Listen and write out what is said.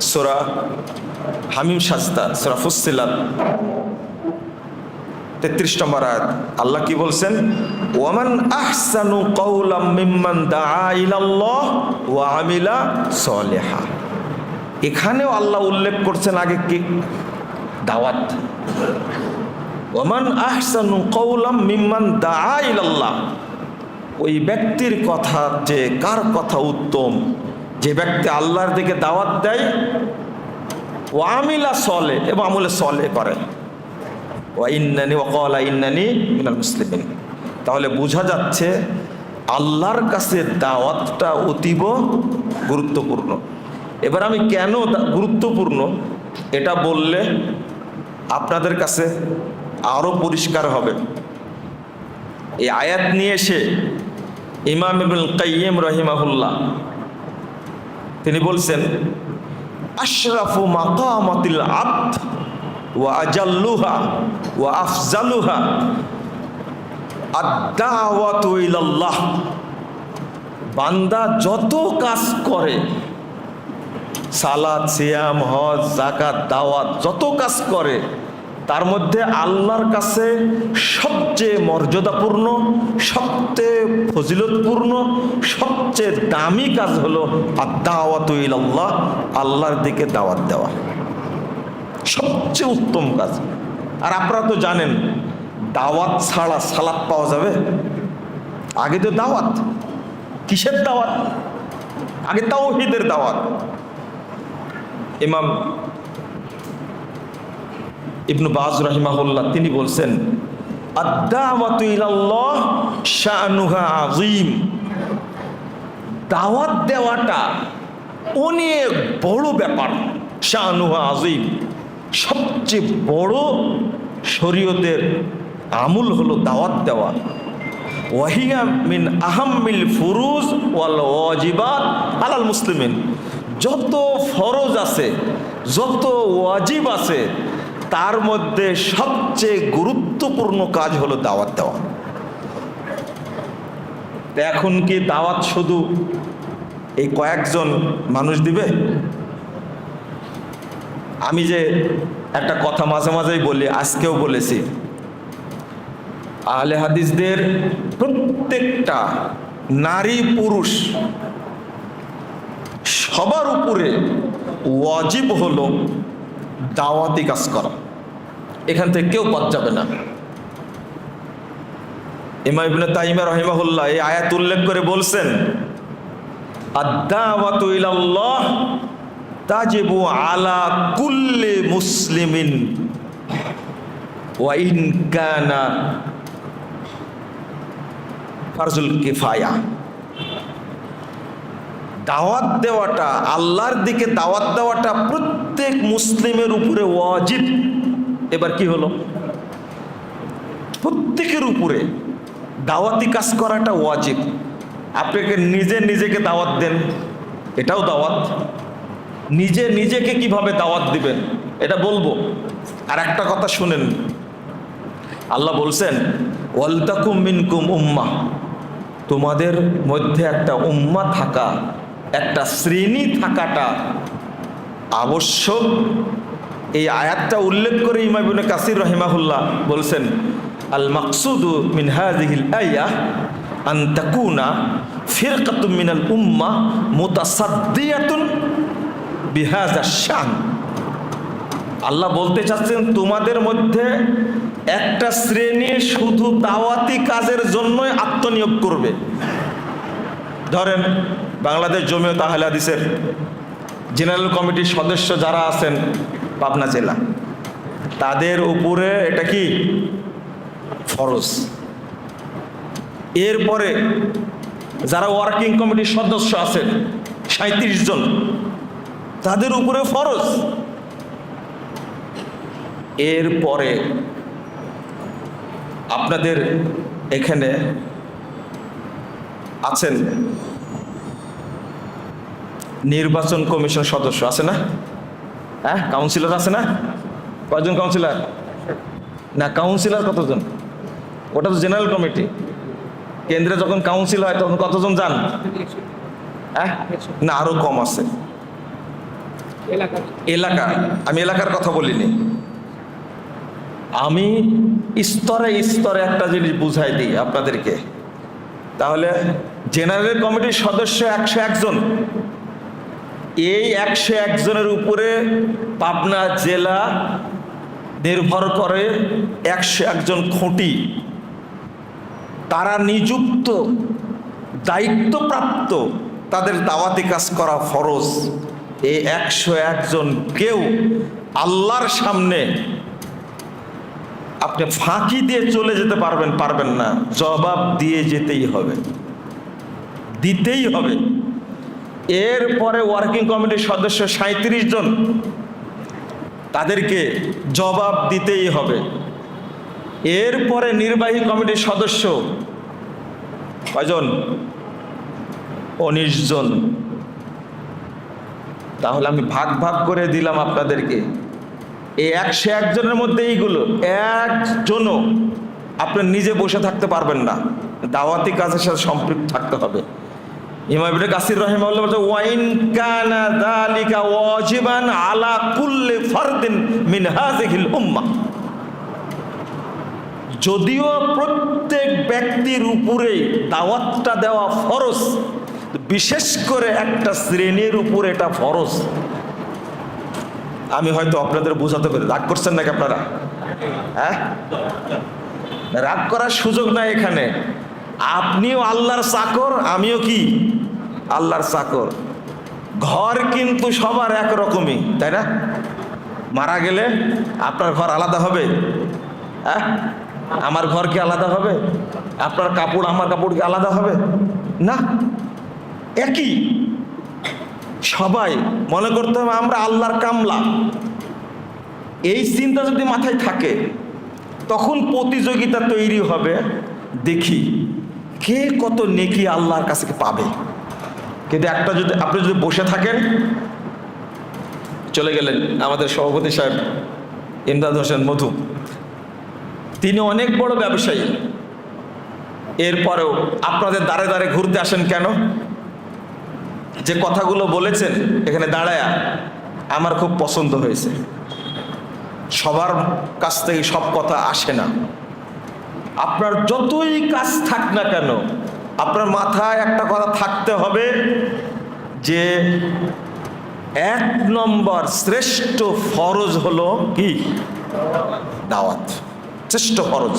সূরা হামিম সাজদা, সূরা ফুসসিলাত 33 নম্বর আয়াত। আল্লাহ কি বলছেন? ওয়ামান আহসানু কাওলাম মিম্মান দাআ ইলাল্লাহ ওয়া আমিলা সলিহা। এখানেও আল্লাহ উল্লেখ করছেন আগে কি? দাওয়াত। ওয়ামান আহসানু কাওলাম মিম্মান দাআ ইলাল্লাহ, ওই ব্যক্তির কথা, যে কার কথা উত্তম, যে ব্যক্তি আল্লাহর দিকে দাওয়াত দেয়, ওয়া আমিলা সলে, এবং আমলে সলে করে, ওয়া ইন্নানি ওয়া ক্বালা ইন্নানি মিনাল মুসলিমিন। তাহলে বোঝা যাচ্ছে আল্লাহর কাছে দাওয়াতটা অতীব গুরুত্বপূর্ণ। এবার আমি কেন গুরুত্বপূর্ণ এটা বললে আপনাদের কাছে আরো পরিষ্কার হবে। এই আয়াত নিয়ে এসে ইমাম ইবনুল কাইয়িম রাহিমাহুল্লাহ তিনি বলছেন, আশরাফু মাকামাতিল আবদ ওয়া আজাল্লুহা ওয়া আফজালুহা আদ-দাওয়াতু ইলাল্লাহ। বান্দা যত কাজ করে, সালাত, সিয়াম, হজ, যাকাত, দাওয়াত, যত কাজ করে, তার মধ্যে আল্লাহর কাছে সবচেয়ে মর্যাদাপূর্ণ, সবচেয়ে ফজিলতপূর্ণ, সবচেয়ে দামি কাজ হলো আদ-দাওয়াতু ইলাল্লাহ, আল্লাহর দিকে দাওয়াত দেওয়া, সবচেয়ে উত্তম কাজ। আর আপনারা তো জানেন দাওয়াত ছাড়া সালাত পাওয়া যাবে? আগে তো দাওয়াত। কিসের দাওয়াত? আগে তাওহীদের দাওয়াত। ইমাম ইবনু বাজ রাহিমাহুল্লাহ তিনি বলছেন, আদ-দাওয়াতু ইলাল্লাহ শানুহা আযীম। দাওয়াত দেওয়াটা অনেক বড় ব্যাপার। শানুহা আযীম, সবচেয়ে বড় শরীয়তের আমল হলো দাওয়াত দেওয়া। ওয়াহিয়া মিন আহাম্মিল ফুরুজ ওয়াল ওয়াজিবাত আলাল মুসলিমিন। যত ফরজ আছে, যত ওয়াজিব আছে, তার মধ্যে সবচেয়ে গুরুত্বপূর্ণ কাজ হলো দাওয়াত দেওয়া। এখন কি দাওয়াত শুধু এই কয়েকজন মানুষ দিবে? আমি যে একটা কথা মাঝে মাঝেই বলি, আজকেও বলেছি, আহলে হাদিসদের প্রত্যেকটা নারী পুরুষ সবার উপরে ওয়াজিব হলো দাওয়াতি কাজ করা। এখান থেকে কেউ বাদ যাবে না। ইমাম ইবনে তাইমিয়া রাহিমাহুল্লাহ এই আয়াত উল্লেখ করে বলছেন, আদ-দাওয়াতু ইলাল্লাহ তাজিবু আলা কুল্লি মুসলিমিন ওয়া ইন কানা ফারজুল কিফায়া। দাওয়াত দেওয়াটা, আল্লাহর দিকে দাওয়াত দেওয়াটা প্রত্যেক মুসলিমের উপরে ওয়াজিব। এবার কি হলো? প্রত্যেকের উপরে দাওয়াতি কাজ করাটা ওয়াজিব। আপনাকে নিজেকে দাওয়াত দেন, এটাও দাওয়াত। নিজেকে কিভাবে দাওয়াত দিবেন এটা বলবো। আর একটা কথা শুনেন, আল্লাহ বলছেন, ওয়ালতাকুম মিনকুম উম্মাহ, তোমাদের মধ্যে একটা উম্মাহ থাকা, একটা শ্রেণী থাকাটা আবশ্যক। এই আয়াতটা উল্লেখ করে ইমাম ইবনে কাসির রাহিমাহুল্লাহ বলছেন, আল মাকসুদু মিন হাযিহিল আয়াহ আন তাকুনা ফিরকাতুম মিনাল উম্মাহ মুতাসাদ্দিয়াতুন বিহাযা শান। আল্লাহ বলতে চাচ্ছেন, তোমাদের মধ্যে একটা শ্রেণী শুধু দাওয়াতি কাজের জন্যই আত্মনিয়োগ করবে। ধরেন বাংলাদেশ জমিয়ত আহলে হাদিসের জেনারেল কমিটির সদস্য যারা আছেন পাবনা জেলা, তাদের উপরে এটা কি ফরজ। এরপরে যারা ওয়ার্কিং কমিটির সদস্য আছেন 37 জন, তাদের উপরে ফরজ। এরপরে আপনাদের এখানে আছেন নির্বাচন কমিশন সদস্য আছে না? হ্যাঁ, কাউন্সিলর আছে না? কয়জন কাউন্সিলর? না, কাউন্সিলর কতজন? ওটা তো জেনারেল কমিটি। কেন্দ্রে যখন কাউন্সিল হয় তখন কতজন যান? হ্যাঁ, না আরো কম আছে। এলাকা, আমি এলাকার কথা বলিনি, আমি স্তরে স্তরে একটা জিনিস বুঝাই দিই আপনাদেরকে। তাহলে জেনারেল কমিটির সদস্য 101 জন, এই 101 জনের উপরে পাবনা জেলা নির্ভর করে 101 জন খুঁটি, তারা নিযুক্ত দায়িত্বপ্রাপ্ত, তাদের দাওয়াতি কাজ করা ফরজ। এই 101 জন কেউ আল্লাহর সামনে আপনি ফাঁকি দিয়ে চলে যেতে পারবেন না, জবাব দিয়ে যেতেই হবে, দিতেই হবে। এরপরে ওয়ার্কিং কমিটির সদস্য 37 জন, তাদেরকে জবাব দিতেই হবে। এরপরে নির্বাহী কমিটির সদস্য কয়জন? 19 জন। তাহলে আমি ভাগ ভাগ করে দিলাম আপনাদেরকে। এই 101 জনের মধ্যে এইগুলো একজনও আপনি নিজে বসে থাকতে পারবেন না, দাওয়াতি কাজের সাথে সম্পৃক্ত থাকতে হবে। ইমাম ইবনে কাসির রাহিমাহুল্লাহ বলেন, ওয়াইন কানা যালিকা ওয়াজিবান আলা কুল্লি ফারদিন মিন হাযিহিল উম্মাহ, যদিও প্রত্যেক ব্যক্তির উপরে দাওয়াতটা দেওয়া ফরজ, বিশেষ করে একটা শ্রেণীর উপরে এটা ফরজ। আমি হয়তো আপনাদের বোঝাতে পারি, রাগ করছেন নাকি আপনারা? হ্যাঁ, রাগ করার সুযোগ নাই এখানে। আপনিও আল্লাহর চাকর, আমিও কি আল্লাহর চাকর। ঘর কিন্তু সবার একরকমই, তাই না? মারা গেলে আপনার ঘর আলাদা হবে? হ্যাঁ, আমার ঘর কি আলাদা হবে? আপনার কাপড় আমার কাপড় কি আলাদা হবে? না, একই। সবাই মনে করতে হবে আমরা আল্লাহর কামলা। এই চিন্তা যদি মাথায় থাকে, তখন প্রতিযোগিতা তৈরি হবে, দেখি কে কত নেকি আল্লাহর কাছে পাবে। কিন্তু একটা যদি আপনি যদি বসে থাকেন, চলে গেলেন আমাদের সভাপতি সাহেব ইমদাদ হোসেন মধু, তিনি অনেক বড় ব্যবসায়ী, এরপরেও আপনাদের দ্বারে দ্বারে ঘুরতে আসেন কেন? যে কথাগুলো বলেছেন এখানে দাঁড়ায় আমার খুব পছন্দ হয়েছে। সবার কাছ থেকে সব কথা আসে না। আপনার যতই কাজ থাক না কেন, আপনার মাথায় একটা কথা থাকতে হবে যে 1 নম্বর শ্রেষ্ঠ ফরজ হলো কি? দাওয়াত, শ্রেষ্ঠ ফরজ।